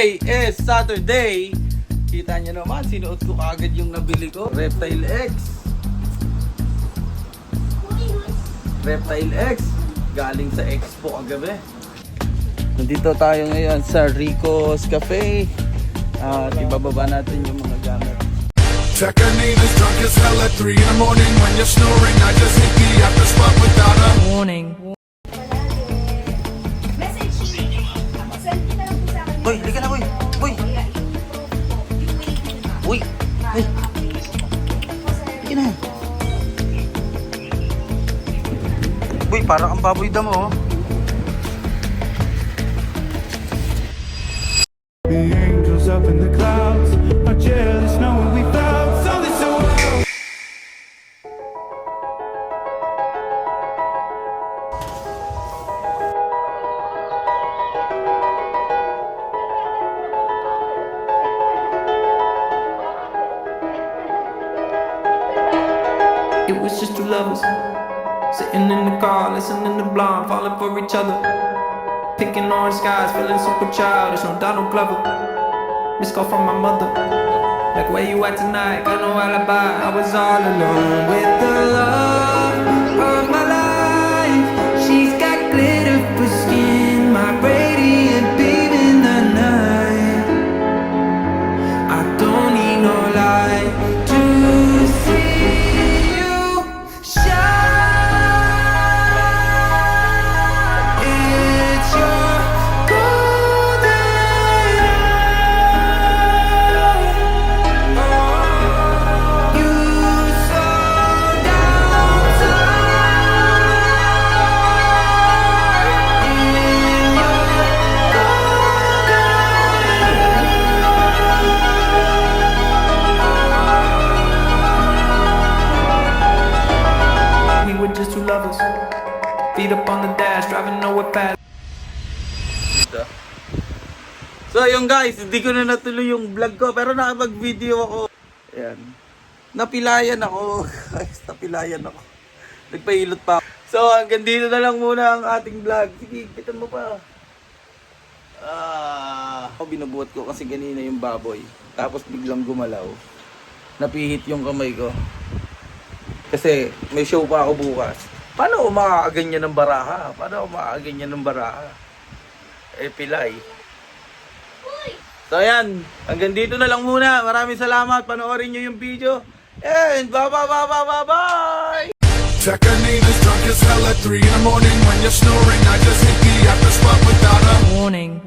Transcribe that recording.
Today is Saturday. Kita nyo naman, sinuot ko kagad yung nabili ko. Reptile X. Reptile X. Galing sa Expo kagabi. Nandito tayo ngayon sa Rico's Cafe. At ibababa natin yung mga gamit. Check her name is drunk as hell at 3 in the morning. When you're snoring, I just hit the after spot without a warning. Boy, hindi ka na, boy. Boy. Boy. Boy. Hindi na. Boy, parang ang baboy damo, oh. The angels up in the clouds are jealous knowing we found something so wild. It was just two lovers sitting in the car, listening to Blonde, falling for each other. Picking orange skies, feeling super childish, no Donald Glover. Missed call from my mother, like where you at tonight? Got no alibi. I was all alone with the love of my life. She's got glitter for skin, my radiant beam in the night. I don't need no light to see you shine. It's your golden hour. You slow down time in your golden. We were just two lovers, feet up on the dash, driving nowhere fast. So yung guys, hindi ko na natuloy yung vlog ko pero nakapag-video ako. Ayan. Napilayan ako. Guys, napilayan ako. Nagpahilot pa ako. So hanggang dito na lang muna ang ating vlog. Sige, bitan mo pa. Binubuhat ko kasi kanina yung baboy. Tapos biglang gumalaw. Napihit yung kamay ko. Kasi may show pa ako bukas. Paano ako makakaganyan ng baraha? Paano ako makakaganyan ng baraha? Eh, pilay. So ayan, hanggang dito na lang muna. Maraming salamat. Panoorin nyo yung video. And bye! Check her name is drunk as hell at 3 in the morning. When you're snoring, I just hit the after spot without a Warning.